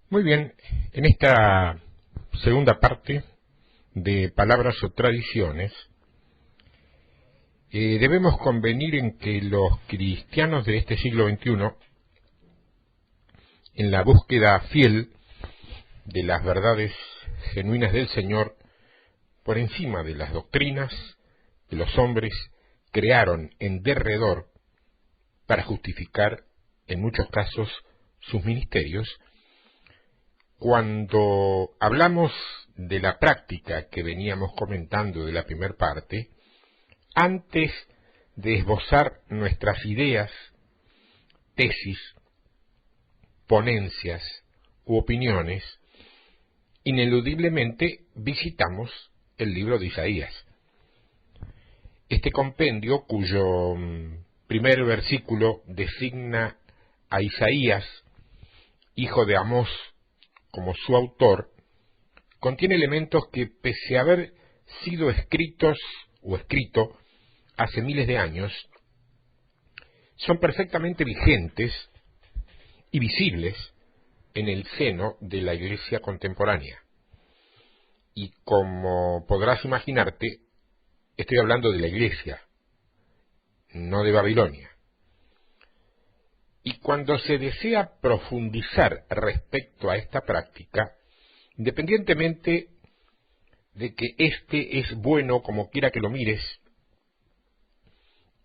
Muy bien, en esta segunda parte de Palabras o Tradiciones, debemos convenir en que los cristianos de este siglo XXI, en la búsqueda fiel de las verdades genuinas del Señor, por encima de las doctrinas que los hombres crearon en derredor para justificar, en muchos casos, sus ministerios, cuando hablamos de la práctica que veníamos comentando de la primera parte, antes de esbozar nuestras ideas, tesis, ponencias u opiniones, ineludiblemente visitamos el libro de Isaías. Este compendio, cuyo primer versículo designa a Isaías, hijo de Amós, como su autor, contiene elementos que, pese a haber sido escritos o escrito hace miles de años, son perfectamente vigentes y visibles en el seno de la Iglesia contemporánea. Y como podrás imaginarte, estoy hablando de la Iglesia, no de Babilonia. Y cuando se desea profundizar respecto a esta práctica, independientemente de que este es bueno como quiera que lo mires,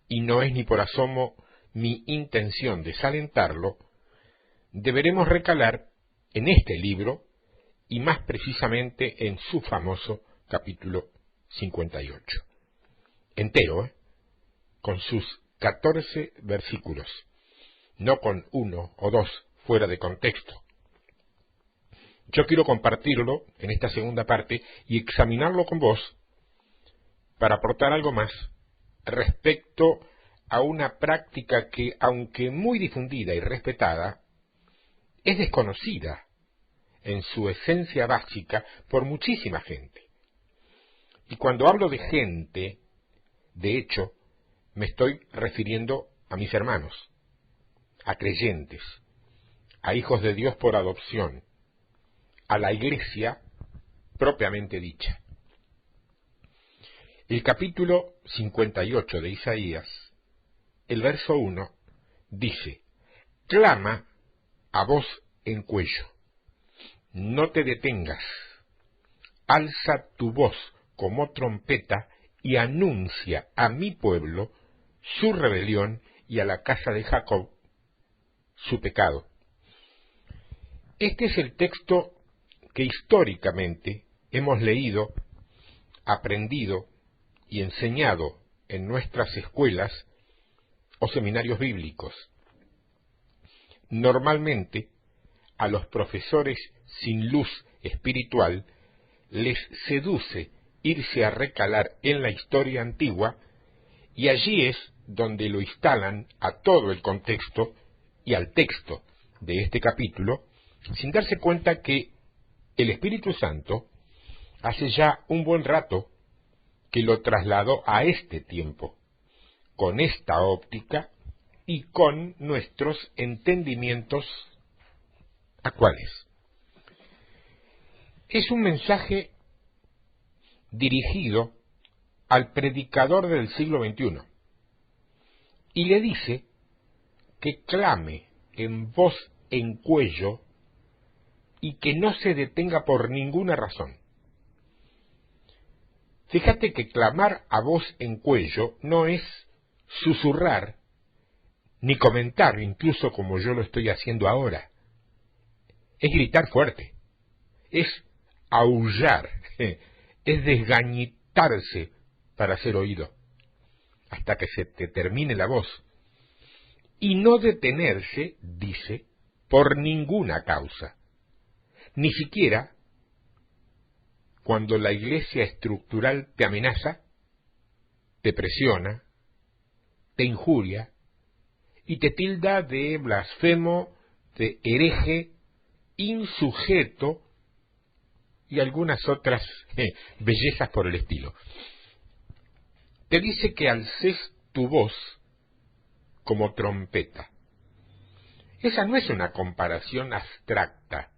y no es ni por asomo mi intención desalentarlo, deberemos recalar en este libro, y más precisamente en su famoso capítulo 58. Entero, con sus 14 versículos, no con uno o dos fuera de contexto. Yo quiero compartirlo en esta segunda parte y examinarlo con vos para aportar algo más respecto a una práctica que, aunque muy difundida y respetada, es desconocida en su esencia básica por muchísima gente. Y cuando hablo de gente, de hecho, me estoy refiriendo a mis hermanos, a creyentes, a hijos de Dios por adopción, a la Iglesia propiamente dicha. El capítulo 58 de Isaías, el verso 1, dice: clama a voz en cuello, no te detengas, alza tu voz como trompeta y anuncia a mi pueblo su rebelión y a la casa de Jacob su pecado. Este es el texto que históricamente hemos leído, aprendido y enseñado en nuestras escuelas o seminarios bíblicos. Normalmente, a los profesores sin luz espiritual les seduce irse a recalar en la historia antigua, y allí es donde lo instalan a todo el contexto y al texto de este capítulo, sin darse cuenta que el Espíritu Santo hace ya un buen rato que lo trasladó a este tiempo, con esta óptica y con nuestros entendimientos actuales. Es un mensaje dirigido al predicador del siglo XXI y le dice que clame en voz en cuello y que no se detenga por ninguna razón. Fíjate que clamar a voz en cuello no es susurrar ni comentar, incluso como yo lo estoy haciendo ahora. Es gritar fuerte, es aullar, es desgañitarse para ser oído, hasta que se te termine la voz. Y no detenerse, dice, por ninguna causa, ni siquiera cuando la iglesia estructural te amenaza, te presiona, te injuria y te tilda de blasfemo, de hereje, insujeto y algunas otras bellezas por el estilo. Te dice que alces tu voz como trompeta. Esa no es una comparación abstracta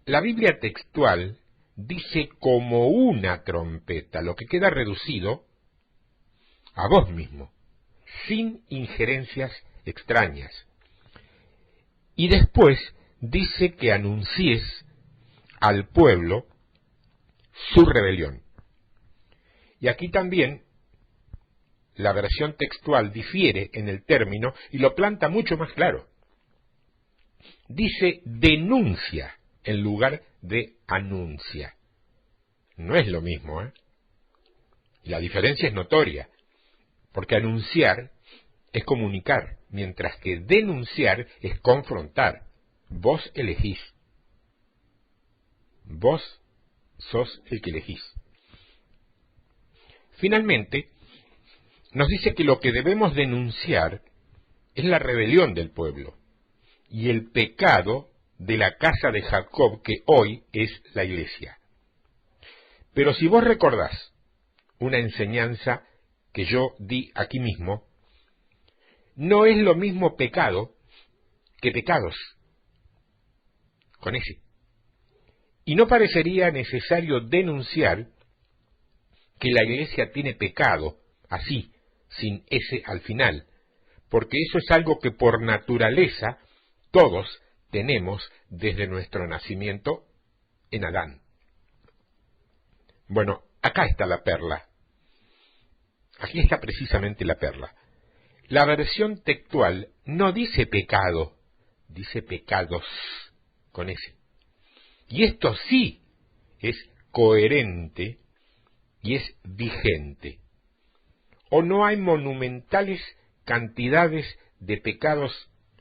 La Biblia textual dice como una trompeta, lo que queda reducido a vos mismo, sin injerencias extrañas. Y después dice que anuncies al pueblo su rebelión. Y aquí también la versión textual difiere en el término y lo planta mucho más claro. Dice denuncia en lugar de anuncia. No es lo mismo, ¿eh? La diferencia es notoria, porque anunciar es comunicar, mientras que denunciar es confrontar. Vos elegís. Vos sos el que elegís. Finalmente, nos dice que lo que debemos denunciar es la rebelión del pueblo y el pecado de la casa de Jacob, que hoy es la iglesia. Pero si vos recordás una enseñanza que yo di aquí mismo, no es lo mismo pecado que pecados, con ese. Y no parecería necesario denunciar que la iglesia tiene pecado, así, sin ese al final, porque eso es algo que por naturaleza todos tenemos desde nuestro nacimiento en Adán. Bueno, acá está la perla. Aquí está precisamente la perla. La versión textual no dice pecado, dice pecados, con ese. Y esto sí es coherente y es vigente. ¿O no hay monumentales cantidades de pecados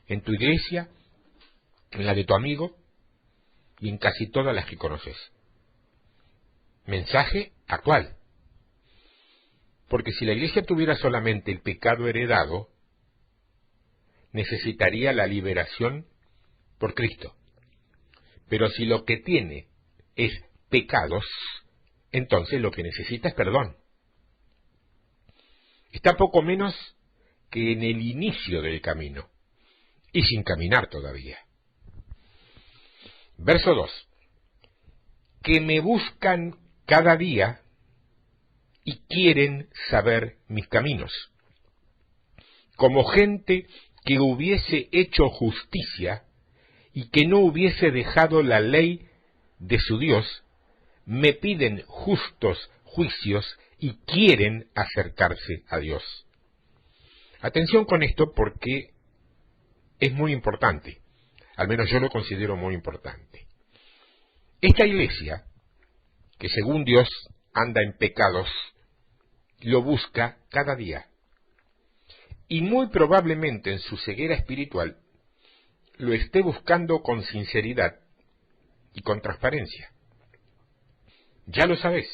en tu iglesia, en la de tu amigo y en casi todas las que conoces? Mensaje actual. Porque si la iglesia tuviera solamente el pecado heredado, necesitaría la liberación por Cristo. Pero si lo que tiene es pecados, entonces lo que necesita es perdón. Está poco menos que en el inicio del camino, y sin caminar todavía. Verso 2. Que me buscan cada día y quieren saber mis caminos. Como gente que hubiese hecho justicia y que no hubiese dejado la ley de su Dios, me piden justos juicios y quieren acercarse a Dios. Atención con esto porque es muy importante, al menos yo lo considero muy importante. Esta iglesia, que según Dios anda en pecados, lo busca cada día. Y muy probablemente en su ceguera espiritual lo esté buscando con sinceridad y con transparencia. Ya lo sabes,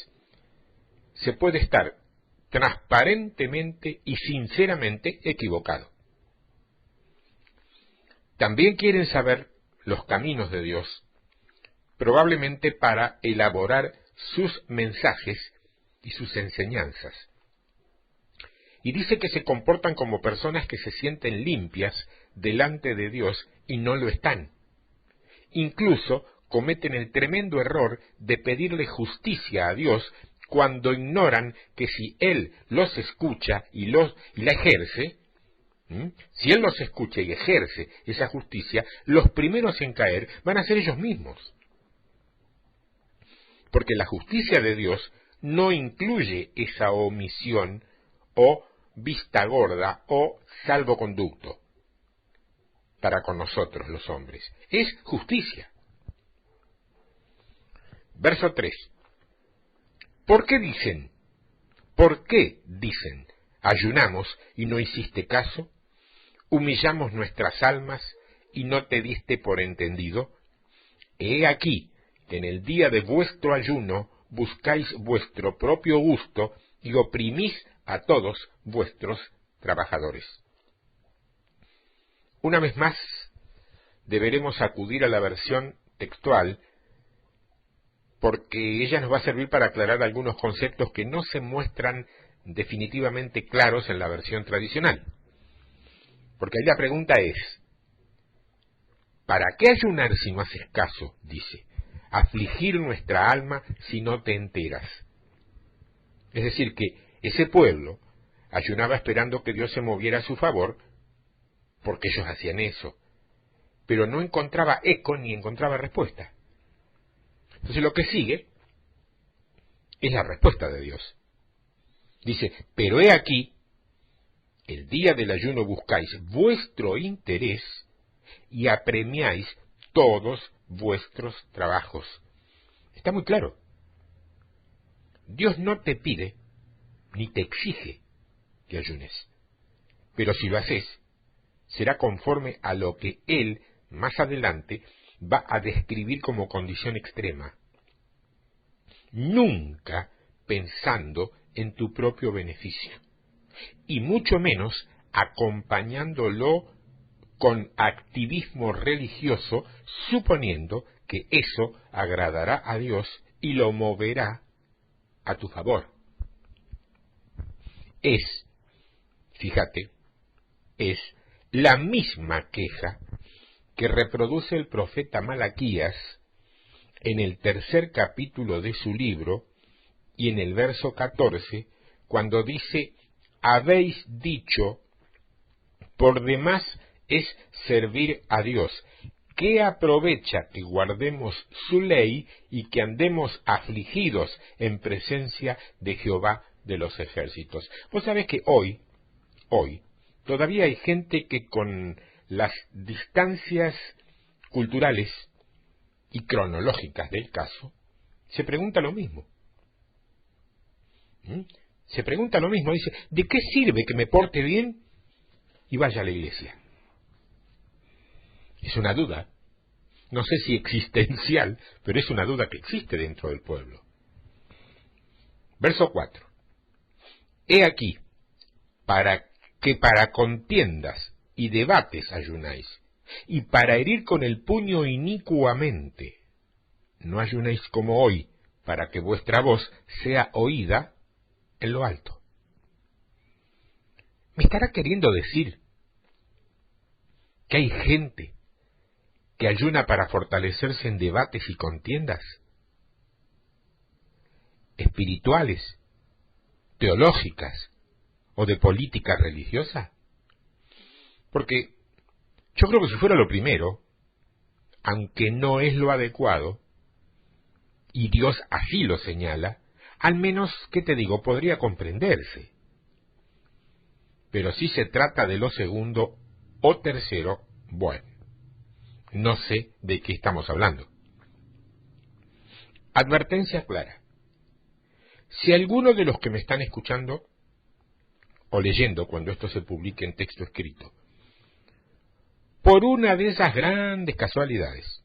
se puede estar transparentemente y sinceramente equivocado. También quieren saber los caminos de Dios, probablemente para elaborar sus mensajes y sus enseñanzas. Y dice que se comportan como personas que se sienten limpias delante de Dios y no lo están. Incluso cometen el tremendo error de pedirle justicia a Dios cuando ignoran que si Él los escucha y la ejerce, si Él los escucha y ejerce esa justicia, los primeros en caer van a ser ellos mismos. Porque la justicia de Dios no incluye esa omisión o vista gorda o salvoconducto para con nosotros los hombres. Es justicia. Verso 3. ¿Por qué dicen? Ayunamos y no hiciste caso? ¿Humillamos nuestras almas y no te diste por entendido? He aquí que en el día de vuestro ayuno buscáis vuestro propio gusto y oprimís a todos vuestros trabajadores. Una vez más, deberemos acudir a la versión textual porque ella nos va a servir para aclarar algunos conceptos que no se muestran definitivamente claros en la versión tradicional. Porque ahí la pregunta es, ¿para qué ayunar si no haces caso? Dice. afligir nuestra alma si no te enteras. Es decir, que ese pueblo ayunaba esperando que Dios se moviera a su favor, porque ellos hacían eso, pero no encontraba eco ni encontraba respuesta. Entonces lo que sigue es la respuesta de Dios. Dice, pero he aquí, el día del ayuno buscáis vuestro interés y apremiáis todos vuestros trabajos. Está muy claro. Dios no te pide ni te exige que ayunes, pero si lo haces, será conforme a lo que Él más adelante va a describir como condición extrema, nunca pensando en tu propio beneficio, y mucho menos acompañándolo con activismo religioso, suponiendo que eso agradará a Dios y lo moverá a tu favor. Fíjate, es la misma queja que reproduce el profeta Malaquías en el 3er capítulo de su libro y en el verso 14, cuando dice, habéis dicho, por demás es servir a Dios. ¿Qué aprovecha que guardemos su ley y que andemos afligidos en presencia de Jehová de los ejércitos? Vos sabés que hoy, todavía hay gente que con las distancias culturales y cronológicas del caso, se pregunta lo mismo. Se pregunta lo mismo, dice, ¿de qué sirve que me porte bien y vaya a la iglesia? Es una duda, no sé si existencial, pero es una duda que existe dentro del pueblo. Verso 4. He aquí, para contiendas y debates ayunáis, y para herir con el puño inicuamente. No ayunéis como hoy, para que vuestra voz sea oída en lo alto. ¿Me estará queriendo decir que hay gente que ayuna para fortalecerse en debates y contiendas espirituales, teológicas o de política religiosa? Porque yo creo que si fuera lo primero, aunque no es lo adecuado, y Dios así lo señala, al menos, ¿qué te digo?, podría comprenderse. Pero si se trata de lo segundo o tercero, bueno, no sé de qué estamos hablando. Advertencia clara. Si alguno de los que me están escuchando o leyendo cuando esto se publique en texto escrito, por una de esas grandes casualidades,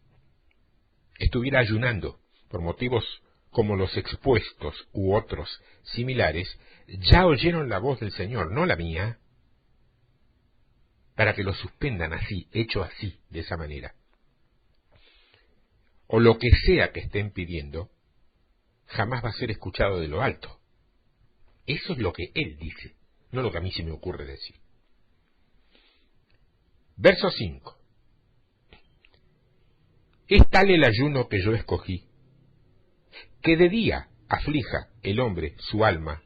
estuviera ayunando por motivos como los expuestos u otros similares, ya oyeron la voz del Señor, no la mía, para que lo suspendan así, hecho así, de esa manera. O lo que sea que estén pidiendo, jamás va a ser escuchado de lo alto. Eso es lo que Él dice, no lo que a mí se me ocurre decir. Verso 5. Es tal el ayuno que yo escogí, que de día aflija el hombre su alma,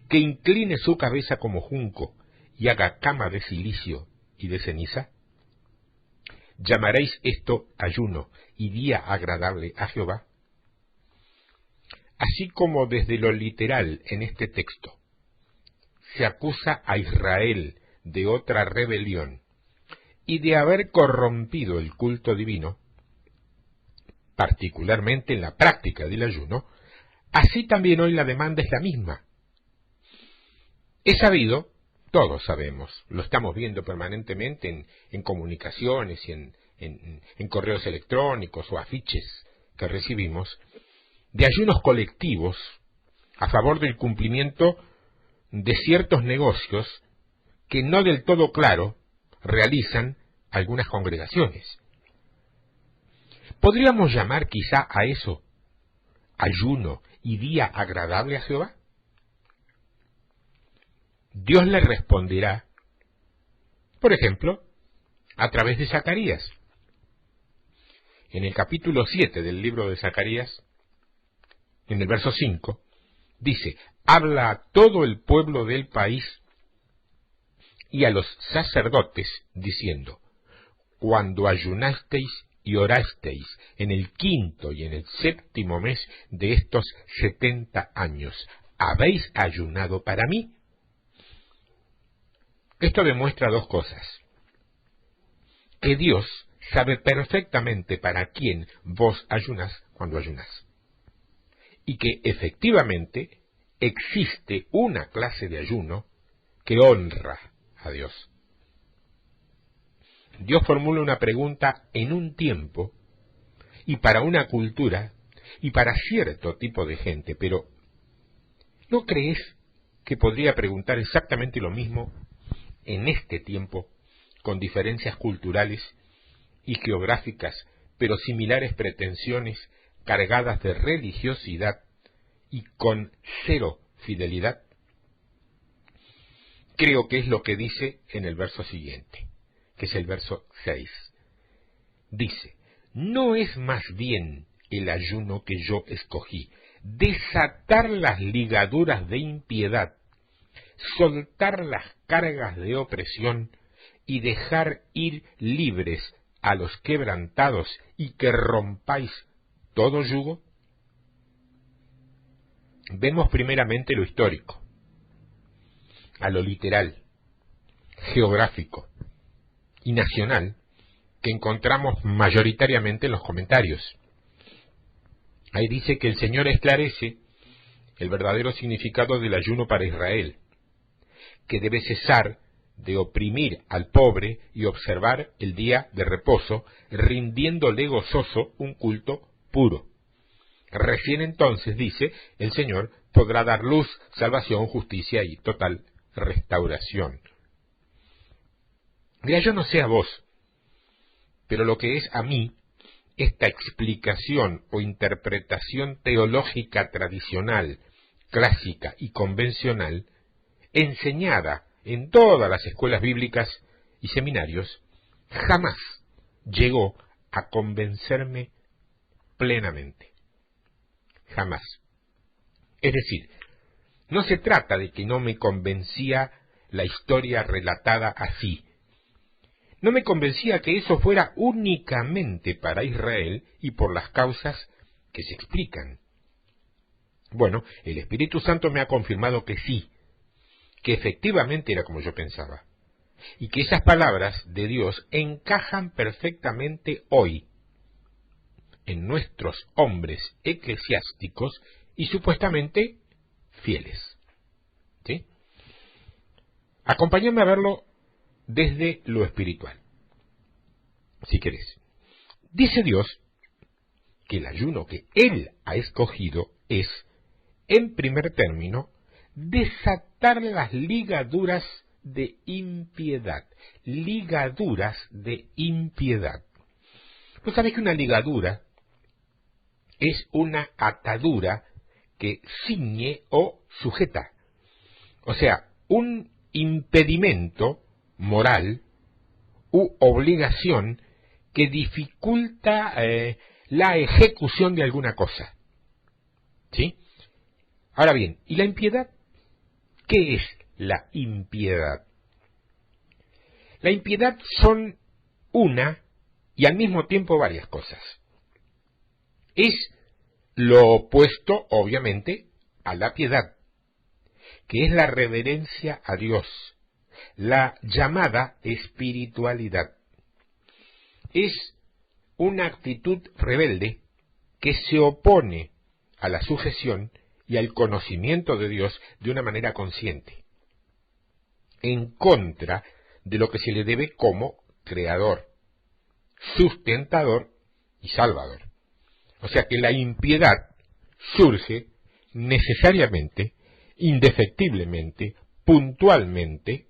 que incline su cabeza como junco y haga cama de cilicio y de ceniza. ¿Llamaréis esto ayuno y día agradable a Jehová? Así como desde lo literal en este texto se acusa a Israel de otra rebelión y de haber corrompido el culto divino, particularmente en la práctica del ayuno, así también hoy la demanda es la misma. Es sabido, todos sabemos, lo estamos viendo permanentemente en comunicaciones y en correos electrónicos o afiches que recibimos, de ayunos colectivos a favor del cumplimiento de ciertos negocios que no del todo claro realizan algunas congregaciones. ¿Podríamos llamar quizá a eso ayuno y día agradable a Jehová? Dios le responderá, por ejemplo, a través de Zacarías. en el capítulo 7 del libro de Zacarías, en el verso 5, dice: habla a todo el pueblo del país y a los sacerdotes, diciendo: cuando ayunasteis y orasteis en el 5º y en el 7º mes de estos 70 años, ¿habéis ayunado para mí? Esto demuestra dos cosas: que Dios sabe perfectamente para quién vos ayunás cuando ayunás, y que efectivamente existe una clase de ayuno que honra a Dios. Dios formula una pregunta en un tiempo y para una cultura y para cierto tipo de gente, pero ¿no crees que podría preguntar exactamente lo mismo en este tiempo, con diferencias culturales y geográficas, pero similares pretensiones, cargadas de religiosidad y con cero fidelidad? Creo que es lo que dice en el verso siguiente, que es el verso 6. Dice: ¿no es más bien el ayuno que yo escogí desatar las ligaduras de impiedad, soltar las cargas de opresión y dejar ir libres a los quebrantados y que rompáis todo yugo? Vemos primeramente lo histórico, a lo literal, geográfico y nacional, que encontramos mayoritariamente en los comentarios. Ahí dice que el Señor esclarece el verdadero significado del ayuno para Israel, que debe cesar de oprimir al pobre y observar el día de reposo, rindiéndole gozoso un culto puro. Recién entonces, dice, el Señor podrá dar luz, salvación, justicia y total restauración. Mira, yo no sé a vos, pero lo que es a mí, esta explicación o interpretación teológica tradicional, clásica y convencional, enseñada en todas las escuelas bíblicas y seminarios, jamás llegó a convencerme plenamente. Jamás. Es decir, no se trata de que no me convencía la historia relatada así. No me convencía que eso fuera únicamente para Israel y por las causas que se explican. Bueno, el Espíritu Santo me ha confirmado que sí, que efectivamente era como yo pensaba, y que esas palabras de Dios encajan perfectamente hoy en nuestros hombres eclesiásticos y supuestamente fieles. ¿Sí? Acompáñame a verlo desde lo espiritual, si querés. Dice Dios que el ayuno que Él ha escogido es, en primer término, desatar las ligaduras de impiedad. Ligaduras de impiedad. ¿Vos sabés que una ligadura es una atadura que ciñe o sujeta? O sea, un impedimento moral u obligación que dificulta la ejecución de alguna cosa. ¿Sí? Ahora bien, ¿y la impiedad? ¿Qué es la impiedad? La impiedad son una y al mismo tiempo varias cosas. Es lo opuesto, obviamente, a la piedad, que es la reverencia a Dios, la llamada espiritualidad. Es una actitud rebelde que se opone a la sujeción y al conocimiento de Dios de una manera consciente, en contra de lo que se le debe como creador, sustentador y salvador. O sea que la impiedad surge necesariamente, indefectiblemente, puntualmente,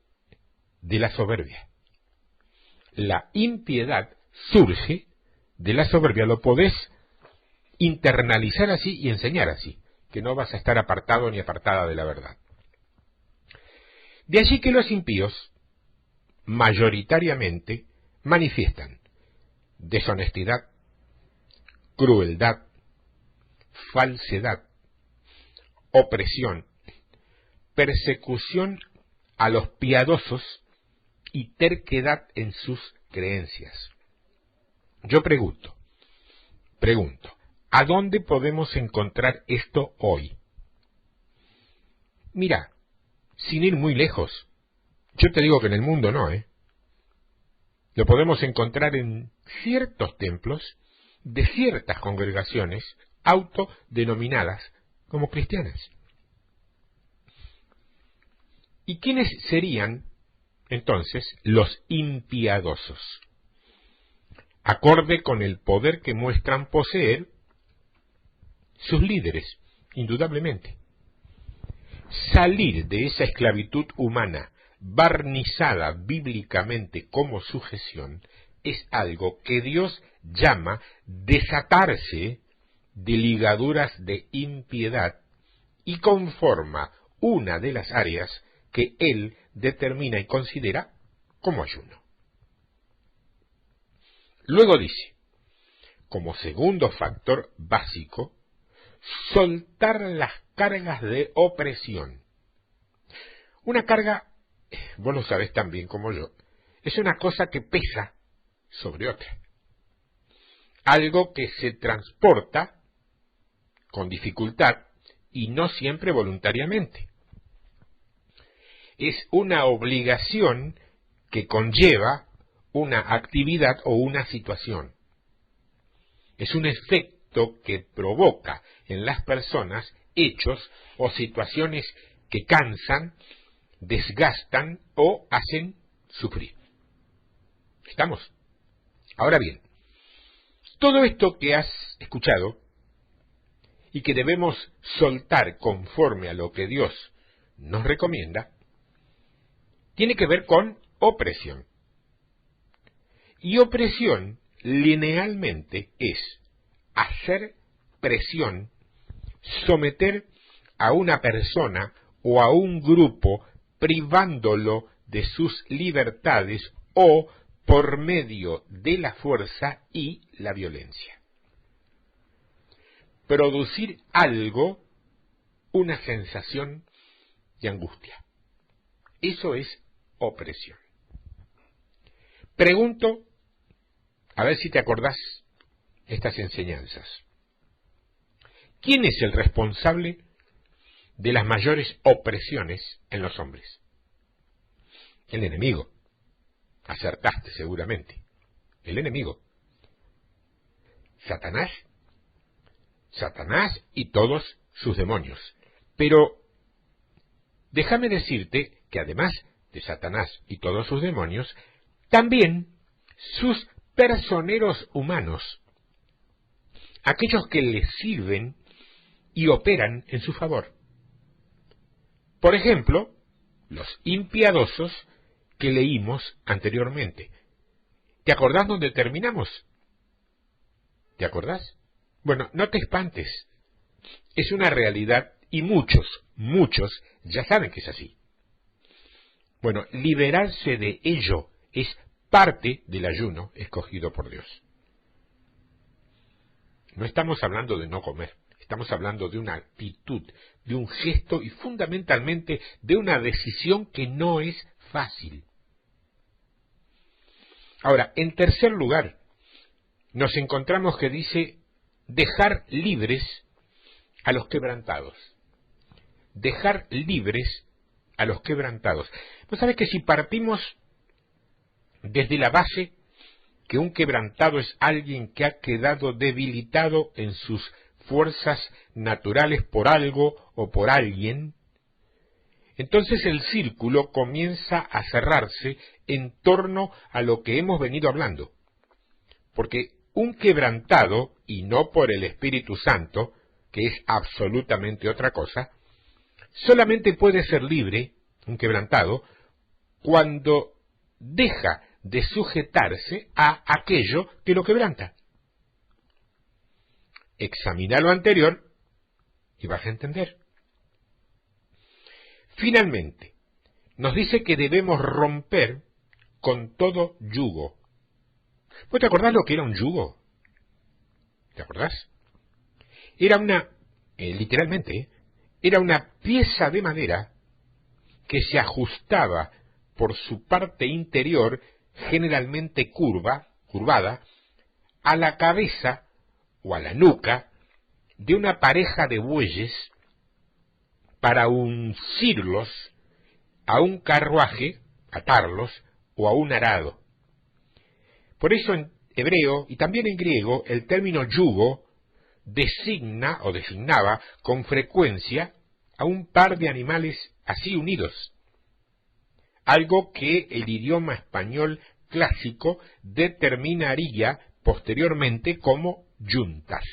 de la soberbia. La impiedad surge de la soberbia, lo podés internalizar así y enseñar así, que no vas a estar apartado ni apartada de la verdad. De allí que los impíos, mayoritariamente, manifiestan deshonestidad, crueldad, falsedad, opresión, persecución a los piadosos y terquedad en sus creencias. Yo pregunto, ¿a dónde podemos encontrar esto hoy? Mira, sin ir muy lejos, yo te digo que en el mundo no, Lo podemos encontrar en ciertos templos de ciertas congregaciones autodenominadas como cristianas. ¿Y quiénes serían, entonces, los impiadosos? Acorde con el poder que muestran poseer sus líderes, indudablemente. Salir de esa esclavitud humana barnizada bíblicamente como sujeción es algo que Dios llama desatarse de ligaduras de impiedad y conforma una de las áreas que Él determina y considera como ayuno. Luego dice, como segundo factor básico, soltar las cargas de opresión. Una carga, vos lo sabés tan bien como yo, es una cosa que pesa sobre otra. Algo que se transporta con dificultad y no siempre voluntariamente. Es una obligación que conlleva una actividad o una situación. Es un efecto que provoca en las personas hechos o situaciones que cansan, desgastan o hacen sufrir. ¿Estamos? Ahora bien, todo esto que has escuchado y que debemos soltar conforme a lo que Dios nos recomienda, tiene que ver con opresión. Y opresión linealmente es hacer presión, someter a una persona o a un grupo privándolo de sus libertades o por medio de la fuerza y la violencia. Producir algo, una sensación de angustia. Eso es opresión. Pregunto, a ver si te acordás estas enseñanzas. ¿Quién es el responsable de las mayores opresiones en los hombres? El enemigo. Acertaste seguramente. El enemigo. Satanás. Satanás y todos sus demonios. Pero déjame decirte que además de Satanás y todos sus demonios, también sus personeros humanos, aquellos que les sirven y operan en su favor. Por ejemplo, los impiadosos que leímos anteriormente. ¿Te acordás dónde terminamos? ¿Te acordás? Bueno, no te espantes. Es una realidad y muchos ya saben que es así. Bueno, liberarse de ello es parte del ayuno escogido por Dios. No estamos hablando de no comer, estamos hablando de una actitud, de un gesto y fundamentalmente de una decisión que no es fácil. Ahora, en tercer lugar, nos encontramos que dice dejar libres a los quebrantados. Dejar libres a los quebrantados. ¿Vos sabés que si partimos desde la base que un quebrantado es alguien que ha quedado debilitado en sus fuerzas naturales por algo o por alguien, entonces el círculo comienza a cerrarse en torno a lo que hemos venido hablando. Porque un quebrantado, y no por el Espíritu Santo, que es absolutamente otra cosa, solamente puede ser libre, un quebrantado, cuando deja de sujetarse a aquello que lo quebranta. Examina lo anterior y vas a entender. Finalmente, nos dice que debemos romper con todo yugo. ¿Vos te acordás lo que era un yugo? ¿Te acordás? Era literalmente, era una pieza de madera que se ajustaba por su parte interior, generalmente curvada, a la cabeza o a la nuca de una pareja de bueyes para uncirlos a un carruaje, atarlos, o a un arado. Por eso en hebreo y también en griego el término yugo designa o designaba con frecuencia a un par de animales así unidos, algo que el idioma español clásico determinaría posteriormente como yuntas.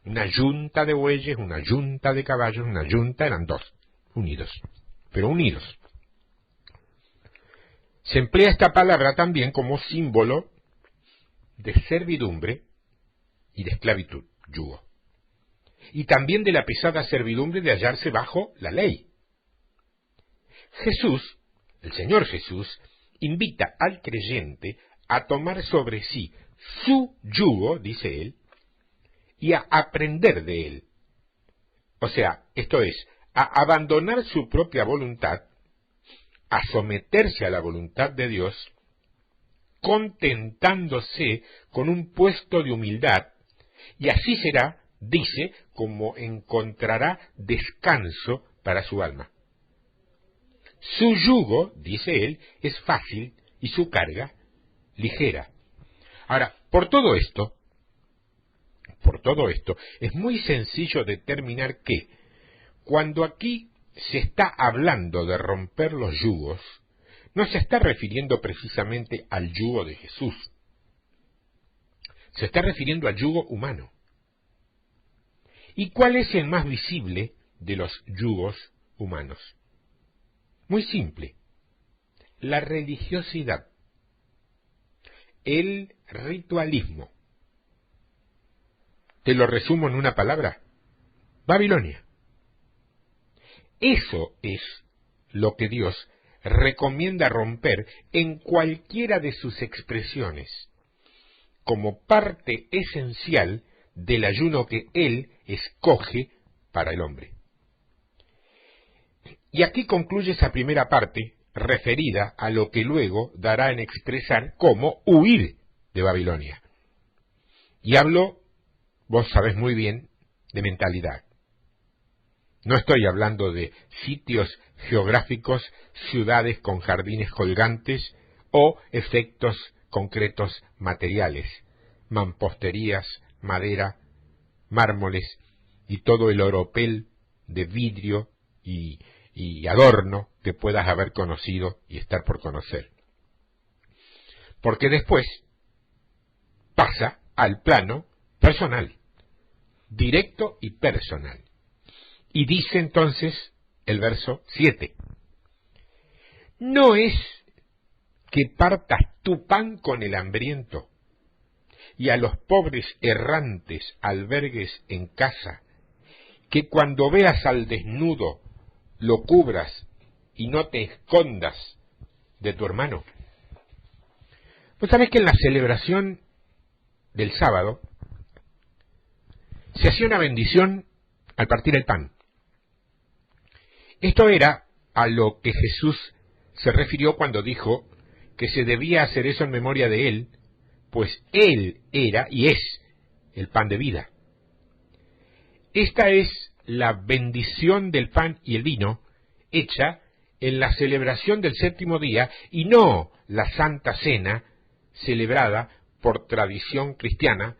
Una yunta de bueyes, una yunta de caballos, una yunta eran dos, unidos, pero unidos. Se emplea esta palabra también como símbolo de servidumbre y de esclavitud, yugo, y también de la pesada servidumbre de hallarse bajo la ley. Jesús, el Señor Jesús, invita al creyente a tomar sobre sí su yugo, dice él, y a aprender de él. O sea, esto es, a abandonar su propia voluntad, a someterse a la voluntad de Dios, contentándose con un puesto de humildad, y así será, dice, como encontrará descanso para su alma. Su yugo, dice él, es fácil y su carga ligera. Ahora, por todo esto, es muy sencillo determinar que, cuando aquí se está hablando de romper los yugos, no se está refiriendo precisamente al yugo de Jesús. Se está refiriendo al yugo humano. ¿Y cuál es el más visible de los yugos humanos? Muy simple. La religiosidad. El ritualismo. Te lo resumo en una palabra. Babilonia. Eso es lo que Dios recomienda romper en cualquiera de sus expresiones, como parte esencial del ayuno que Él escoge para el hombre. Y aquí concluye esa primera parte referida a lo que luego dará en expresar como huir de Babilonia. Y hablo, vos sabés muy bien, de mentalidad. No estoy hablando de sitios geográficos, ciudades con jardines colgantes o efectos concretos materiales, mamposterías, madera, mármoles y todo el oropel de vidrio y adorno que puedas haber conocido y estar por conocer. Porque después pasa al plano personal, directo y personal. Y dice entonces el verso 7, ¿no es que partas tu pan con el hambriento y a los pobres errantes albergues en casa, que cuando veas al desnudo lo cubras y no te escondas de tu hermano? Pues sabes que en la celebración del sábado se hacía una bendición al partir el pan. Esto era a lo que Jesús se refirió cuando dijo que se debía hacer eso en memoria de Él, pues Él era y es el pan de vida. Esta es la bendición del pan y el vino hecha en la celebración del séptimo día y no la Santa Cena celebrada por tradición cristiana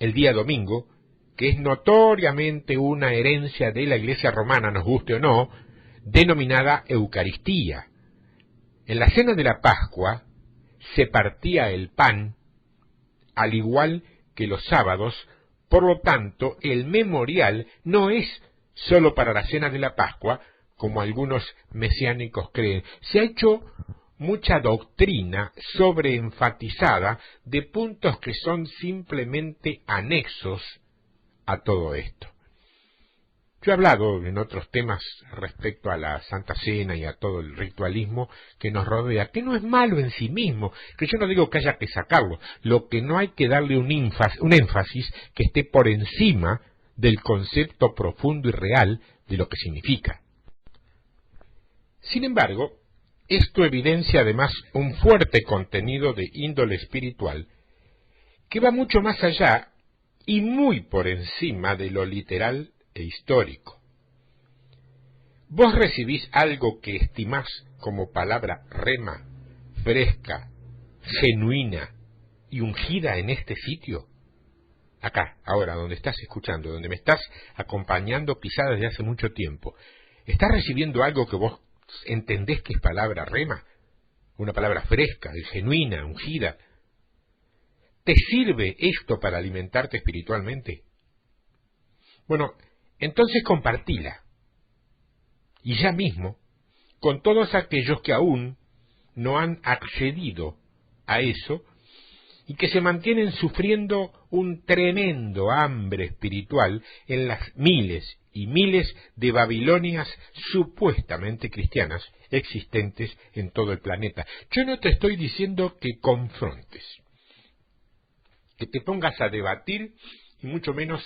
el día domingo, que es notoriamente una herencia de la Iglesia romana, nos guste o no, denominada Eucaristía. En la cena de la Pascua se partía el pan, al igual que los sábados, por lo tanto, el memorial no es sólo para la cena de la Pascua, como algunos mesiánicos creen. Se ha hecho mucha doctrina sobreenfatizada de puntos que son simplemente anexos a todo esto. Yo he hablado en otros temas respecto a la Santa Cena y a todo el ritualismo que nos rodea, que no es malo en sí mismo, que yo no digo que haya que sacarlo, lo que no hay que darle un énfasis que esté por encima del concepto profundo y real de lo que significa. Sin embargo, esto evidencia además un fuerte contenido de índole espiritual que va mucho más allá y muy por encima de lo literal e histórico. ¿Vos recibís algo que estimás como palabra rema, fresca, genuina y ungida en este sitio? Acá, ahora, donde estás escuchando, donde me estás acompañando quizá desde hace mucho tiempo, ¿estás recibiendo algo que vos entendés que es palabra rema? Una palabra fresca, genuina, ungida. ¿Te sirve esto para alimentarte espiritualmente? Bueno, entonces compartila. Y ya mismo, con todos aquellos que aún no han accedido a eso y que se mantienen sufriendo un tremendo hambre espiritual en las miles y miles de Babilonias supuestamente cristianas existentes en todo el planeta. Yo no te estoy diciendo que confrontes, que te pongas a debatir y mucho menos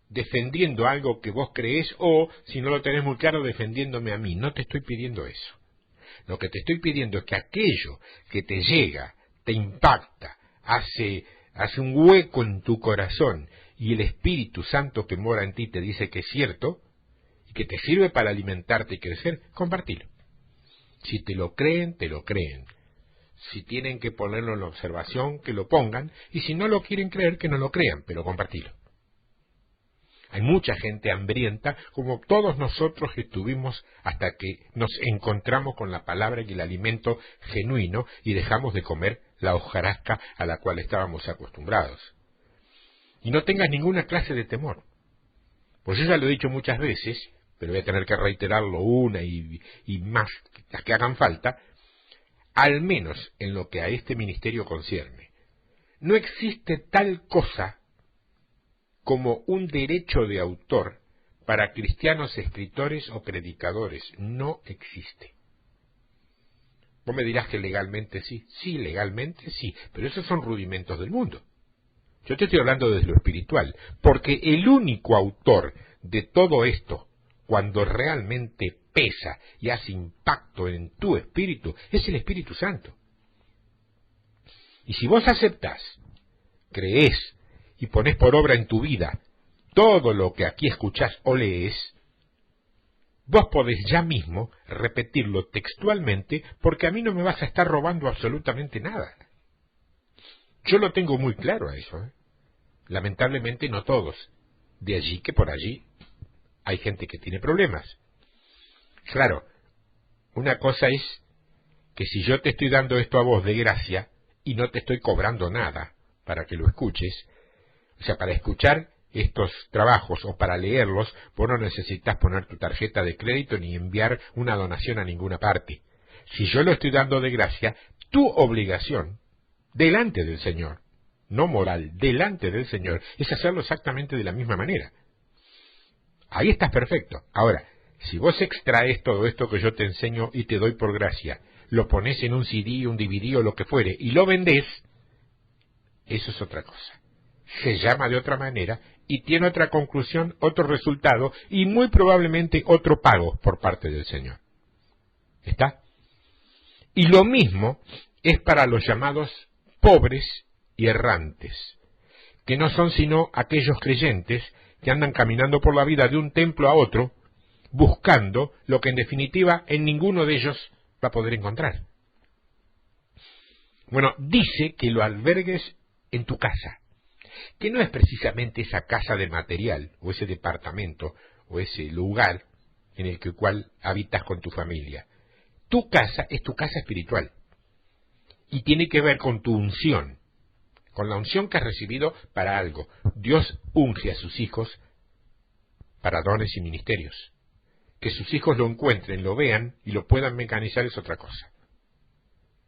defendiendo algo que vos creés o, si no lo tenés muy claro, defendiéndome a mí. No te estoy pidiendo eso. Lo que te estoy pidiendo es que aquello que te llega, te impacta, hace un hueco en tu corazón y el Espíritu Santo que mora en ti te dice que es cierto y que te sirve para alimentarte y crecer, compartilo. Si te lo creen, te lo creen. Si tienen que ponerlo en la observación, que lo pongan, y si no lo quieren creer, que no lo crean, pero compartilo. Hay mucha gente hambrienta, como todos nosotros que estuvimos hasta que nos encontramos con la palabra y el alimento genuino y dejamos de comer la hojarasca a la cual estábamos acostumbrados. Y no tengas ninguna clase de temor. Pues yo ya lo he dicho muchas veces, pero voy a tener que reiterarlo una y más, las que hagan falta, al menos en lo que a este ministerio concierne. No existe tal cosa como un derecho de autor para cristianos escritores o predicadores. No existe. Vos me dirás que legalmente sí. Sí, legalmente sí, pero esos son rudimentos del mundo. Yo te estoy hablando desde lo espiritual, porque el único autor de todo esto, cuando realmente pesa y hace impacto en tu espíritu, es el Espíritu Santo. Y si vos aceptás, creés y ponés por obra en tu vida todo lo que aquí escuchás o lees, vos podés ya mismo repetirlo textualmente, porque a mí no me vas a estar robando absolutamente nada. Yo lo tengo muy claro a eso, ¿eh? Lamentablemente no todos. De allí que por allí hay gente que tiene problemas. Claro, una cosa es que si yo te estoy dando esto a vos de gracia y no te estoy cobrando nada para que lo escuches, o sea, para escuchar estos trabajos o para leerlos, vos no necesitas poner tu tarjeta de crédito ni enviar una donación a ninguna parte. Si yo lo estoy dando de gracia, tu obligación, delante del Señor, no moral, delante del Señor, es hacerlo exactamente de la misma manera. Ahí estás perfecto. Ahora, si vos extraes todo esto que yo te enseño y te doy por gracia, lo pones en un CD, un DVD o lo que fuere, y lo vendés, eso es otra cosa. Se llama de otra manera y tiene otra conclusión, otro resultado y muy probablemente otro pago por parte del Señor. ¿Está? Y lo mismo es para los llamados pobres y errantes, que no son sino aquellos creyentes que andan caminando por la vida de un templo a otro, buscando lo que en definitiva en ninguno de ellos va a poder encontrar. Bueno, dice que lo albergues en tu casa, que no es precisamente esa casa de material, o ese departamento, o ese lugar en el cual habitas con tu familia. Tu casa es tu casa espiritual, y tiene que ver con tu unción, con la unción que has recibido para algo. Dios unge a sus hijos para dones y ministerios. Que sus hijos lo encuentren, lo vean y lo puedan mecanizar es otra cosa.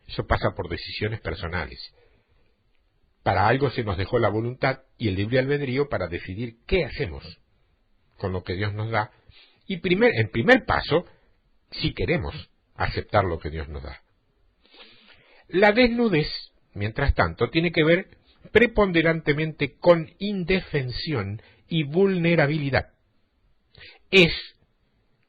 Eso pasa por decisiones personales. Para algo se nos dejó la voluntad y el libre albedrío para decidir qué hacemos. con lo que Dios nos da, y en primer paso, si queremos aceptar lo que Dios nos da. La desnudez, mientras tanto, tiene que ver preponderantemente con indefensión y vulnerabilidad. Es,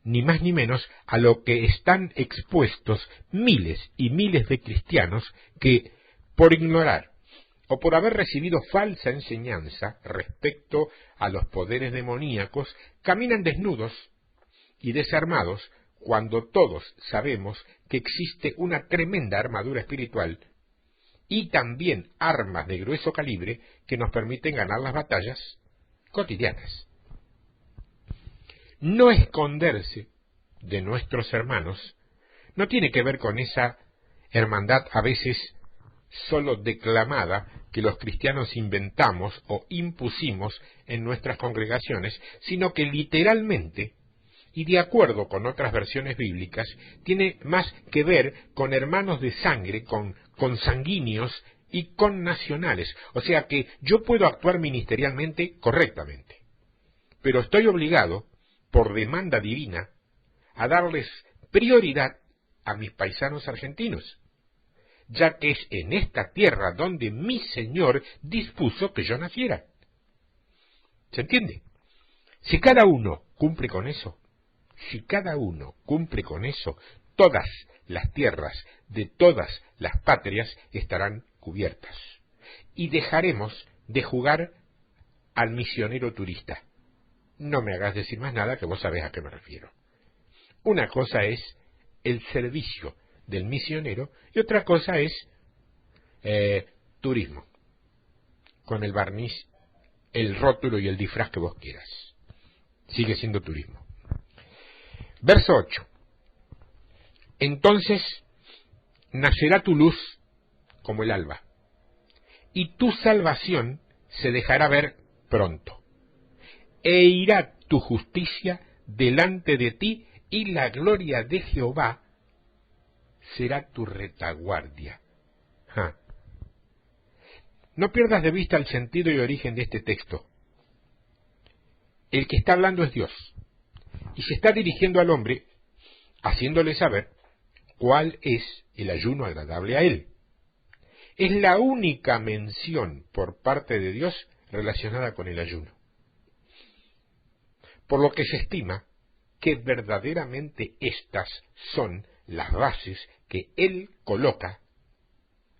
ni más ni menos, a lo que están expuestos miles y miles de cristianos que, por ignorar o por haber recibido falsa enseñanza respecto a los poderes demoníacos, caminan desnudos y desarmados cuando todos sabemos que existe una tremenda armadura espiritual y también armas de grueso calibre que nos permiten ganar las batallas cotidianas. No esconderse de nuestros hermanos no tiene que ver con esa hermandad a veces solo declamada que los cristianos inventamos o impusimos en nuestras congregaciones, sino que literalmente, y de acuerdo con otras versiones bíblicas, tiene más que ver con hermanos de sangre, con consanguíneos y con nacionales. O sea que yo puedo actuar ministerialmente correctamente, pero estoy obligado, por demanda divina, a darles prioridad a mis paisanos argentinos, ya que es en esta tierra donde mi Señor dispuso que yo naciera. ¿Se entiende? Si cada uno cumple con eso, todas las tierras de todas las patrias estarán cubiertas. Y dejaremos de jugar al misionero turista. No me hagas decir más nada, que vos sabés a qué me refiero. Una cosa es el servicio del misionero y otra cosa es turismo, con el barniz, el rótulo y el disfraz que vos quieras. Sigue siendo turismo. Verso 8. Entonces nacerá tu luz como el alba, y tu salvación se dejará ver pronto, e irá tu justicia delante de ti, y la gloria de Jehová será tu retaguardia. No pierdas de vista el sentido y origen de este texto. El que está hablando es Dios, y se está dirigiendo al hombre, haciéndole saber cuál es el ayuno agradable a él. Es la única mención por parte de Dios relacionada con el ayuno, por lo que se estima que verdaderamente estas son las bases que Él coloca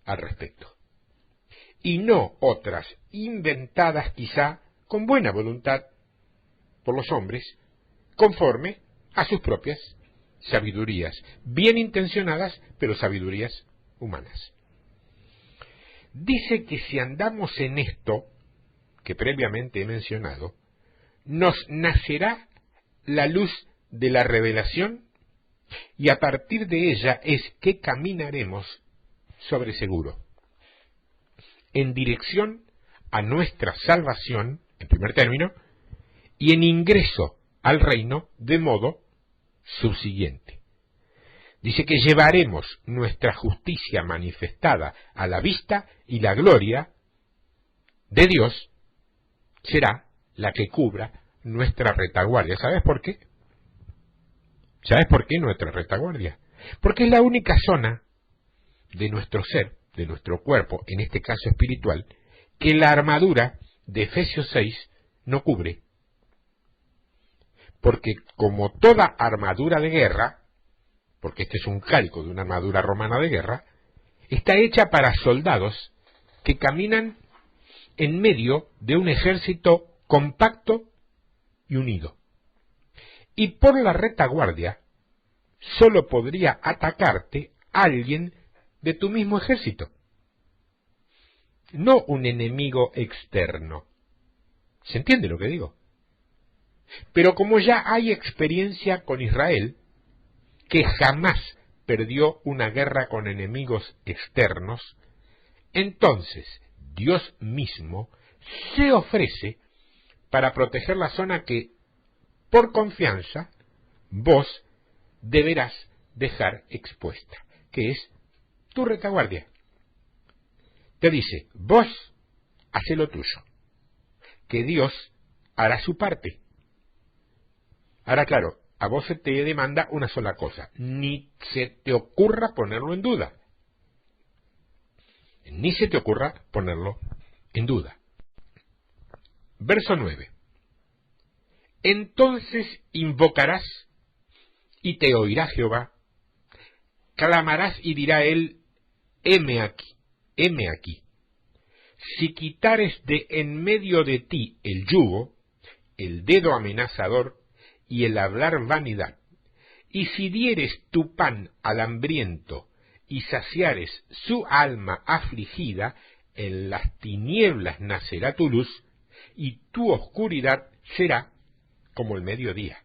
al respecto, y no otras inventadas quizá con buena voluntad por los hombres, conforme a sus propias sabidurías, bien intencionadas, pero sabidurías humanas. Dice que si andamos en esto, que previamente he mencionado, nos nacerá la luz de la revelación, y a partir de ella es que caminaremos sobre seguro, en dirección a nuestra salvación, en primer término, y en ingreso al reino de modo subsiguiente. Dice que llevaremos nuestra justicia manifestada a la vista, y la gloria de Dios será la que cubra nuestra retaguardia. ¿Sabes por qué? ¿Sabes por qué nuestra retaguardia? Porque es la única zona de nuestro ser, de nuestro cuerpo, en este caso espiritual, que la armadura de Efesios 6 no cubre. Porque como toda armadura de guerra, porque este es un calco de una armadura romana de guerra, está hecha para soldados que caminan en medio de un ejército compacto y unido. Y por la retaguardia solo podría atacarte alguien de tu mismo ejército, no un enemigo externo. ¿Se entiende lo que digo? Pero como ya hay experiencia con Israel, que jamás perdió una guerra con enemigos externos, entonces Dios mismo se ofrece para proteger la zona que, por confianza, vos deberás dejar expuesta, que es tu retaguardia. Te dice, vos hacé lo tuyo, que Dios hará su parte. Ahora, claro, a vos se te demanda una sola cosa: ni se te ocurra ponerlo en duda. Ni se te ocurra ponerlo en duda. Verso 9. Entonces invocarás y te oirá Jehová, clamarás y dirá él: heme aquí, heme aquí. Si quitares de en medio de ti el yugo, el dedo amenazador y el hablar vanidad, y si dieres tu pan al hambriento y saciares su alma afligida, en las tinieblas nacerá tu luz, y tu oscuridad será como el mediodía.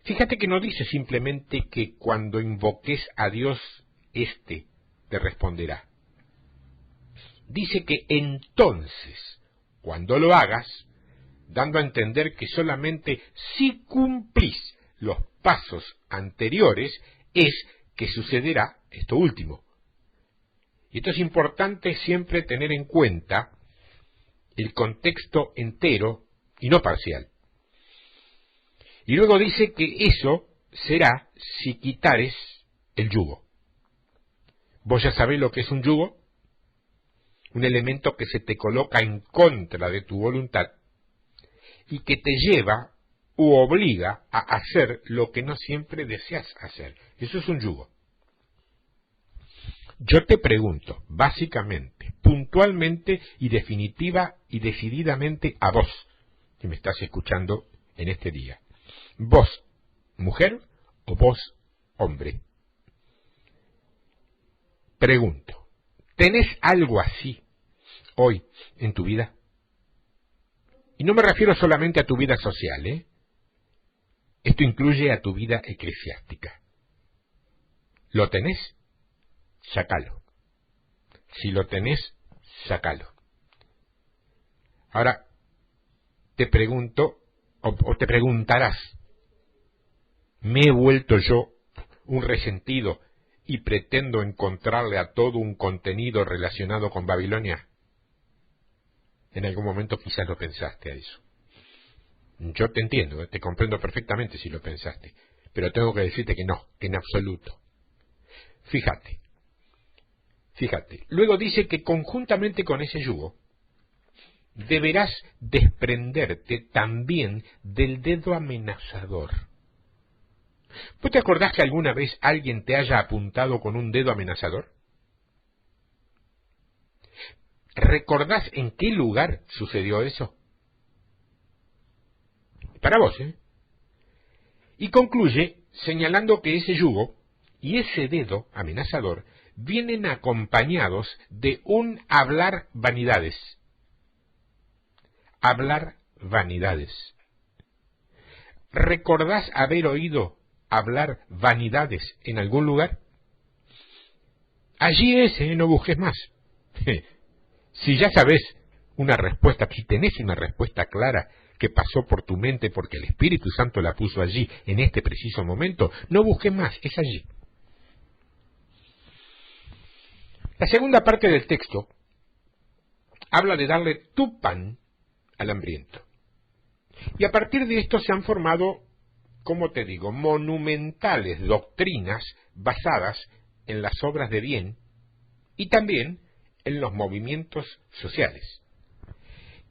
Fíjate que no dice simplemente que cuando invoques a Dios, éste te responderá. Dice que entonces, cuando lo hagas, dando a entender que solamente si cumplís los pasos anteriores, es que sucederá esto último. Y esto es importante siempre tener en cuenta el contexto entero y no parcial. Y luego dice que eso será si quitares el yugo. ¿Vos ya sabés lo que es un yugo? Un elemento que se te coloca en contra de tu voluntad y que te lleva u obliga a hacer lo que no siempre deseas hacer. Eso es un yugo. Yo te pregunto, básicamente, puntualmente y definitiva y decididamente a vos, que me estás escuchando en este día. ¿Vos, mujer, o vos, hombre? Pregunto, ¿tenés algo así hoy en tu vida? Y no me refiero solamente a tu vida social, ¿eh? Esto incluye a tu vida eclesiástica. ¿Lo tenés? Sácalo. Si lo tenés, sácalo. Ahora, te pregunto, o te preguntarás, ¿me he vuelto yo un resentido y pretendo encontrarle a todo un contenido relacionado con Babilonia? En algún momento quizás lo pensaste a eso. Yo te entiendo, te comprendo perfectamente si lo pensaste, pero tengo que decirte que no, que en absoluto. Fíjate, luego dice que conjuntamente con ese yugo, deberás desprenderte también del dedo amenazador. ¿Vos te acordás que alguna vez alguien te haya apuntado con un dedo amenazador? ¿Recordás en qué lugar sucedió eso? Para vos, ¿eh? Y concluye señalando que ese yugo y ese dedo amenazador vienen acompañados de un hablar vanidades. Hablar vanidades. ¿Recordás haber oído hablar vanidades en algún lugar? Allí es, no busques más. Si ya sabes una respuesta, si tenés una respuesta clara que pasó por tu mente porque el Espíritu Santo la puso allí en este preciso momento, no busques más, es allí. La segunda parte del texto habla de darle tu pan al hambriento. Y a partir de esto se han formado, como te digo, monumentales doctrinas basadas en las obras de bien y también en los movimientos sociales,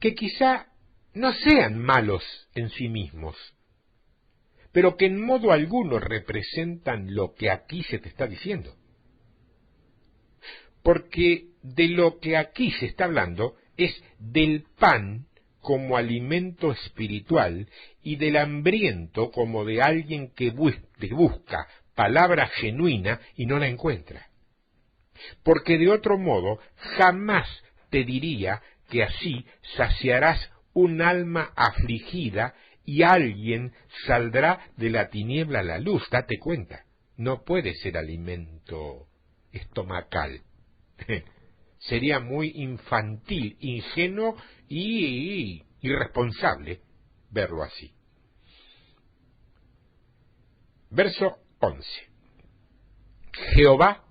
que quizá no sean malos en sí mismos, pero que en modo alguno representan lo que aquí se te está diciendo. Porque de lo que aquí se está hablando es del pan como alimento espiritual y del hambriento como de alguien que busca palabra genuina y no la encuentra. Porque de otro modo jamás te diría que así saciarás un alma afligida y alguien saldrá de la tiniebla a la luz. Date cuenta, no puede ser alimento estomacal. Sería muy infantil, ingenuo y irresponsable verlo así. Verso 11. Jehová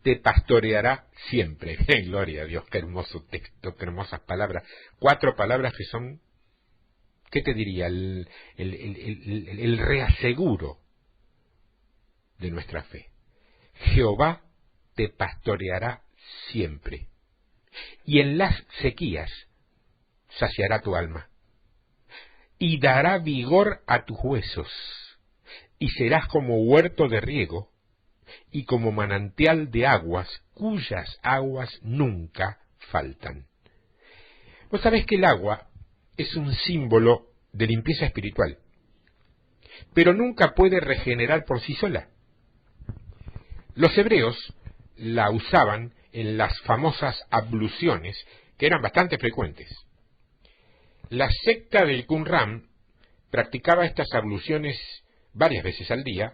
te pastoreará siempre. Gloria a Dios, qué hermoso texto, qué hermosas palabras. 4 palabras que son ¿qué te diría? El reaseguro de nuestra fe. Jehová te pastoreará siempre, y en las sequías saciará tu alma, y dará vigor a tus huesos, y serás como huerto de riego, y como manantial de aguas, cuyas aguas nunca faltan. Vos sabés que el agua es un símbolo de limpieza espiritual, pero nunca puede regenerar por sí sola. Los hebreos la usaban en las famosas abluciones, que eran bastante frecuentes. La secta del Qumran practicaba estas abluciones varias veces al día,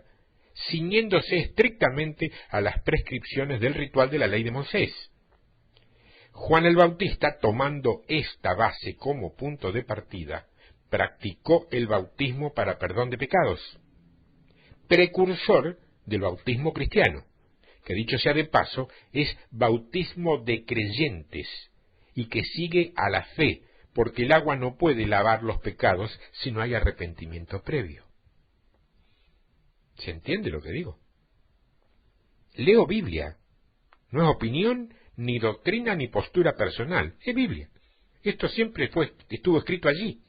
ciñéndose estrictamente a las prescripciones del ritual de la ley de Moisés. Juan el Bautista, tomando esta base como punto de partida, practicó el bautismo para perdón de pecados, precursor del bautismo cristiano, que dicho sea de paso, es bautismo de creyentes y que sigue a la fe, porque el agua no puede lavar los pecados si no hay arrepentimiento previo. ¿Se entiende lo que digo? Leo Biblia. No es opinión, ni doctrina, ni postura personal. Es Biblia. Esto siempre estuvo escrito allí.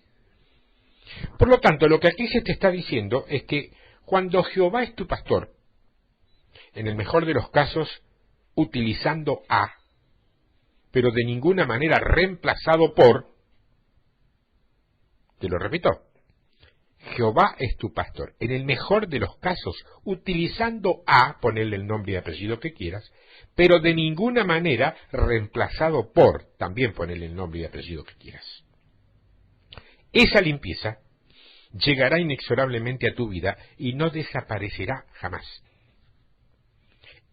Por lo tanto, lo que aquí se te está diciendo es que cuando Jehová es tu pastor, en el mejor de los casos, utilizando a, pero de ninguna manera reemplazado por, te lo repito, Jehová es tu pastor, en el mejor de los casos, utilizando a, ponerle el nombre y apellido que quieras, pero de ninguna manera reemplazado por, también ponerle el nombre y apellido que quieras. Esa limpieza llegará inexorablemente a tu vida y no desaparecerá jamás.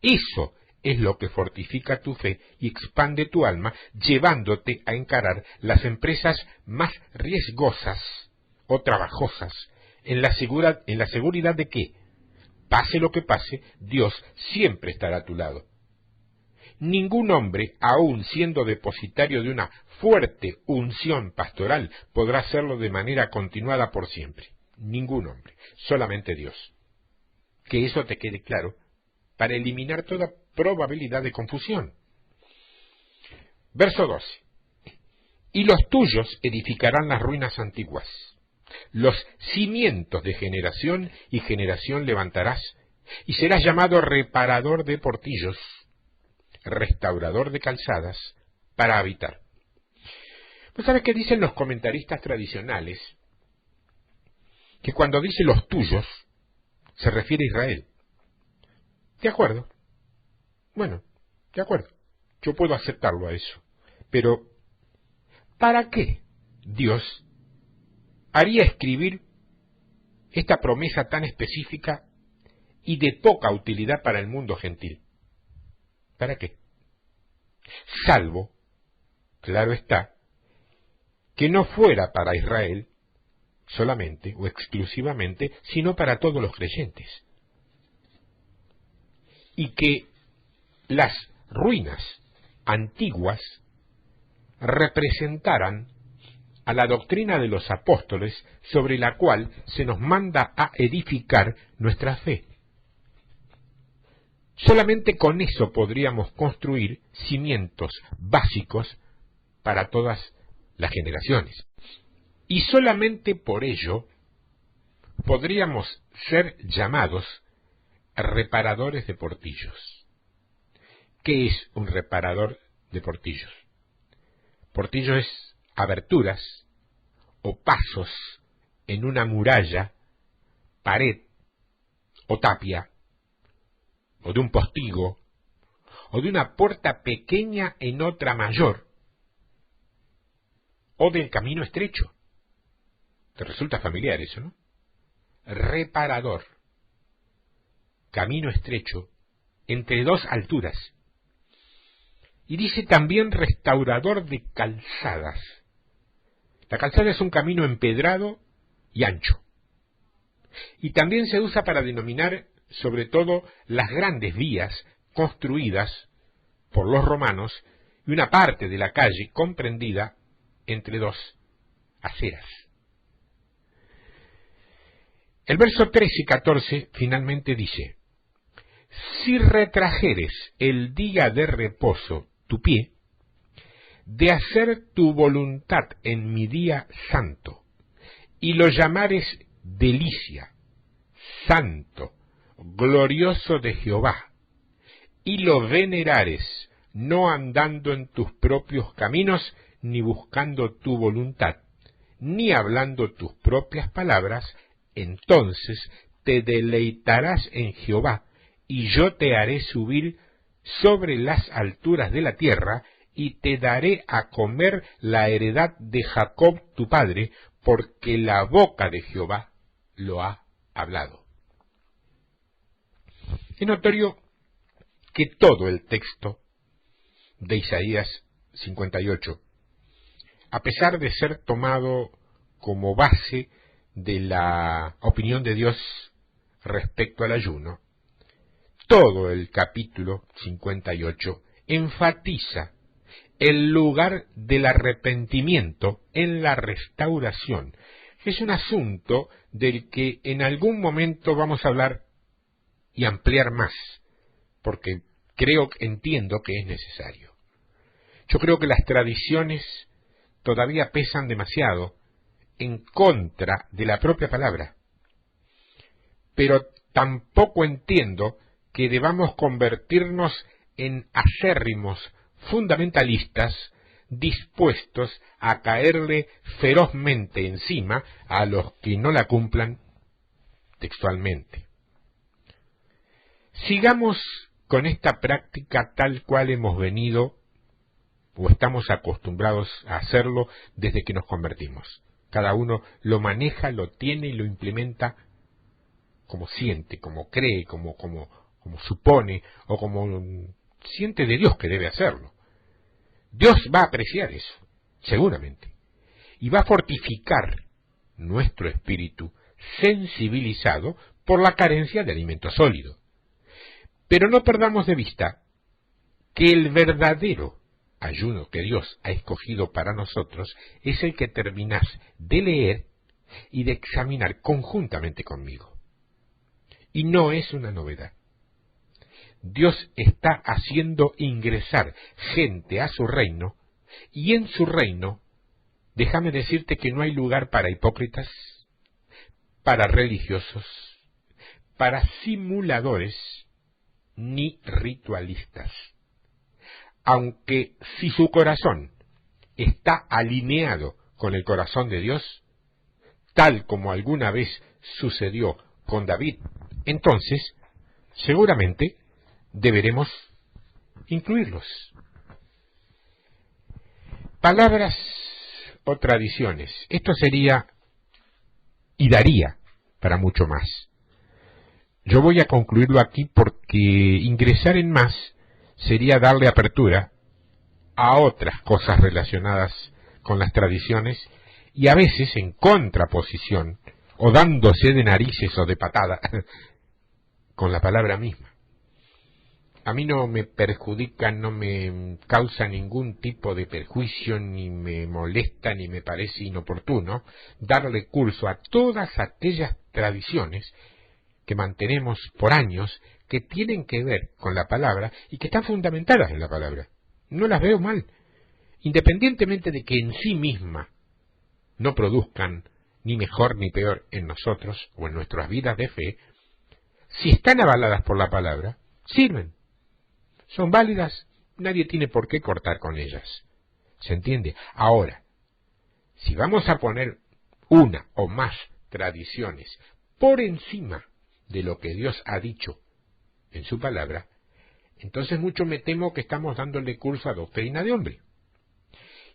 Eso es lo que fortifica tu fe y expande tu alma, llevándote a encarar las empresas más riesgosas o trabajosas, en la seguridad de que, pase lo que pase, Dios siempre estará a tu lado. Ningún hombre, aun siendo depositario de una fuerte unción pastoral, podrá hacerlo de manera continuada por siempre. Ningún hombre, solamente Dios. Que eso te quede claro, para eliminar toda probabilidad de confusión. Verso 12. Y los tuyos edificarán las ruinas antiguas. Los cimientos de generación y generación levantarás, y serás llamado reparador de portillos, restaurador de calzadas, para habitar. ¿Pues sabes qué dicen los comentaristas tradicionales? Que cuando dice los tuyos, se refiere a Israel. De acuerdo. Bueno, de acuerdo. Yo puedo aceptarlo a eso. Pero, ¿para qué Dios haría escribir esta promesa tan específica y de poca utilidad para el mundo gentil? ¿Para qué? Salvo, claro está, que no fuera para Israel solamente o exclusivamente, sino para todos los creyentes. Y que las ruinas antiguas representaran a la doctrina de los apóstoles sobre la cual se nos manda a edificar nuestra fe. Solamente con eso podríamos construir cimientos básicos para todas las generaciones. Y solamente por ello podríamos ser llamados reparadores de portillos. ¿Qué es un reparador de portillos? Portillo es aberturas o pasos en una muralla, pared o tapia, o de un postigo, o de una puerta pequeña en otra mayor, o del camino estrecho. ¿Te resulta familiar eso, no? Reparador. Camino estrecho, entre dos alturas. Y dice también restaurador de calzadas. La calzada es un camino empedrado y ancho. Y también se usa para denominar sobre todo las grandes vías construidas por los romanos y una parte de la calle comprendida entre dos aceras. El verso 13 y 14 finalmente dice: si retrajeres el día de reposo tu pie, de hacer tu voluntad en mi día santo, y lo llamares delicia, santo, glorioso de Jehová, y lo venerares, no andando en tus propios caminos, ni buscando tu voluntad, ni hablando tus propias palabras, entonces te deleitarás en Jehová, y yo te haré subir sobre las alturas de la tierra, y te daré a comer la heredad de Jacob tu padre, porque la boca de Jehová lo ha hablado. Es notorio que todo el texto de Isaías 58, a pesar de ser tomado como base de la opinión de Dios respecto al ayuno, todo el capítulo 58 enfatiza el lugar del arrepentimiento en la restauración. Es un asunto del que en algún momento vamos a hablar y ampliar más, porque entiendo que es necesario. Yo creo que las tradiciones todavía pesan demasiado en contra de la propia palabra, pero tampoco entiendo que debamos convertirnos en acérrimos fundamentalistas dispuestos a caerle ferozmente encima a los que no la cumplan textualmente. Sigamos con esta práctica tal cual hemos venido o estamos acostumbrados a hacerlo desde que nos convertimos. Cada uno lo maneja, lo tiene y lo implementa como siente, como cree, como supone o como siente de Dios que debe hacerlo. Dios va a apreciar eso, seguramente, y va a fortificar nuestro espíritu sensibilizado por la carencia de alimento sólido. Pero no perdamos de vista que el verdadero ayuno que Dios ha escogido para nosotros es el que terminás de leer y de examinar conjuntamente conmigo. Y no es una novedad. Dios está haciendo ingresar gente a su reino, y en su reino, déjame decirte que no hay lugar para hipócritas, para religiosos, para simuladores, ni ritualistas. Aunque si su corazón está alineado con el corazón de Dios, tal como alguna vez sucedió con David, entonces, seguramente, deberemos incluirlos. Palabras o tradiciones. Esto sería y daría para mucho más. Yo voy a concluirlo aquí porque ingresar en más sería darle apertura a otras cosas relacionadas con las tradiciones y a veces en contraposición o dándose de narices o de patada con la palabra misma. A mí no me perjudica, no me causa ningún tipo de perjuicio, ni me molesta, ni me parece inoportuno darle curso a todas aquellas tradiciones que mantenemos por años, que tienen que ver con la palabra y que están fundamentadas en la palabra. No las veo mal, independientemente de que en sí misma no produzcan ni mejor ni peor en nosotros o en nuestras vidas de fe. Si están avaladas por la palabra, sirven. Son válidas, nadie tiene por qué cortar con ellas. ¿Se entiende? Ahora, si vamos a poner una o más tradiciones por encima de lo que Dios ha dicho en su palabra, entonces mucho me temo que estamos dándole curso a doctrina de hombre.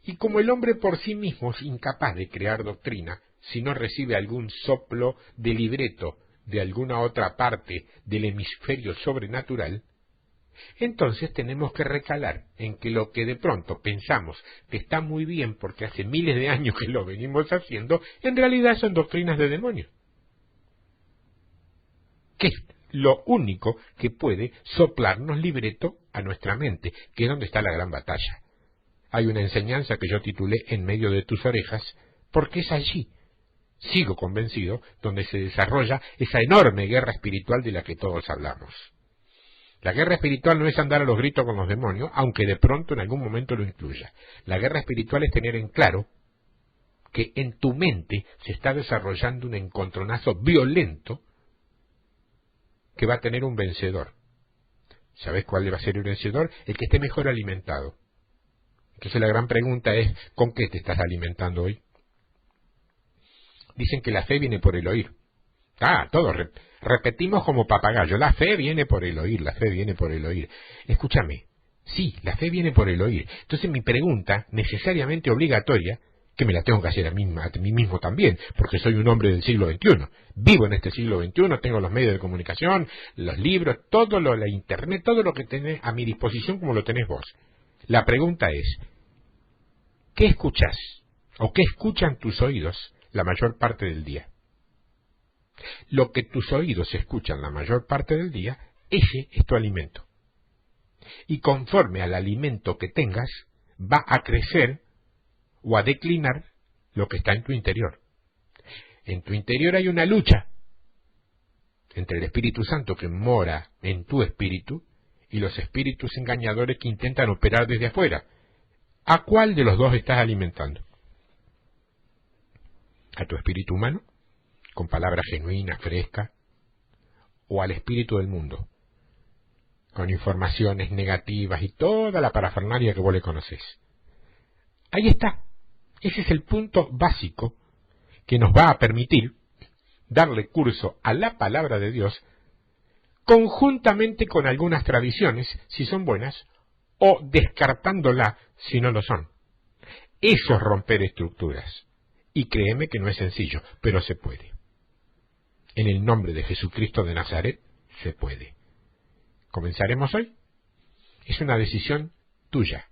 Y como el hombre por sí mismo es incapaz de crear doctrina, si no recibe algún soplo de libreto de alguna otra parte del hemisferio sobrenatural, entonces tenemos que recalar en que lo que de pronto pensamos que está muy bien porque hace miles de años que lo venimos haciendo, en realidad son doctrinas de demonios. Que es lo único que puede soplarnos libreto a nuestra mente, que es donde está la gran batalla. Hay una enseñanza que yo titulé En medio de tus orejas, porque es allí sigo convencido, donde se desarrolla esa enorme guerra espiritual de la que todos hablamos. La guerra espiritual no es andar a los gritos con los demonios, aunque de pronto en algún momento lo incluya. La guerra espiritual es tener en claro que en tu mente se está desarrollando un encontronazo violento que va a tener un vencedor. ¿Sabes cuál va a ser el vencedor? El que esté mejor alimentado. Entonces la gran pregunta es, ¿con qué te estás alimentando hoy? Dicen que la fe viene por el oír. Todos repetimos como papagayo, la fe viene por el oír, la fe viene por el oír. Escúchame, sí, la fe viene por el oír. Entonces mi pregunta, necesariamente obligatoria, que me la tengo que hacer a mí mismo también, porque soy un hombre del siglo XXI. Vivo en este siglo XXI, tengo los medios de comunicación, los libros, la internet, todo lo que tenés a mi disposición como lo tenés vos. La pregunta es, ¿qué escuchás o qué escuchan tus oídos la mayor parte del día? Lo que tus oídos escuchan la mayor parte del día, ese es tu alimento. Y conforme al alimento que tengas, va a crecer o a declinar lo que está en tu interior. En tu interior hay una lucha entre el Espíritu Santo que mora en tu espíritu y los espíritus engañadores que intentan operar desde afuera. ¿A cuál de los dos estás alimentando? ¿A tu espíritu humano, con palabras genuinas, frescas, o al espíritu del mundo, con informaciones negativas y toda la parafernalia que vos le conocés? Ahí está. Ese es el punto básico que nos va a permitir darle curso a la palabra de Dios conjuntamente con algunas tradiciones, si son buenas, o descartándola si no lo son. Eso es romper estructuras. Y créeme que no es sencillo, pero se puede. En el nombre de Jesucristo de Nazaret, se puede. ¿Comenzaremos hoy? Es una decisión tuya.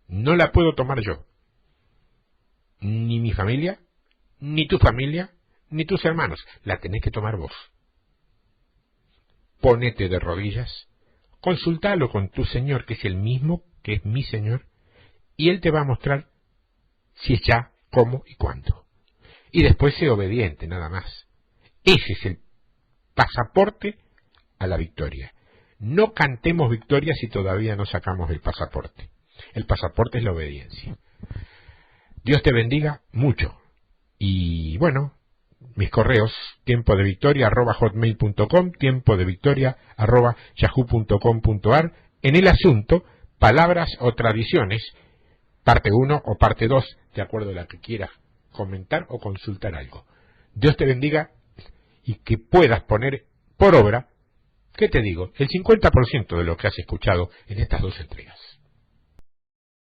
No la puedo tomar yo. Ni mi familia, ni tu familia, ni tus hermanos. La tenés que tomar vos. Ponete de rodillas, consultalo con tu Señor, que es el mismo que es mi Señor, y Él te va a mostrar si es ya, cómo y cuándo. Y después sé obediente, nada más. Ese es el pasaporte a la victoria. No cantemos victoria si todavía no sacamos el pasaporte. El pasaporte es la obediencia. Dios te bendiga mucho. Y bueno, mis correos, tiempodevictoria@hotmail.com, tiempodevictoria@yahoo.com.ar, en el asunto, palabras o tradiciones, parte 1 o parte 2, de acuerdo a la que quieras comentar o consultar algo. Dios te bendiga y que puedas poner por obra, ¿qué te digo?, el 50% de lo que has escuchado en estas 2 entregas.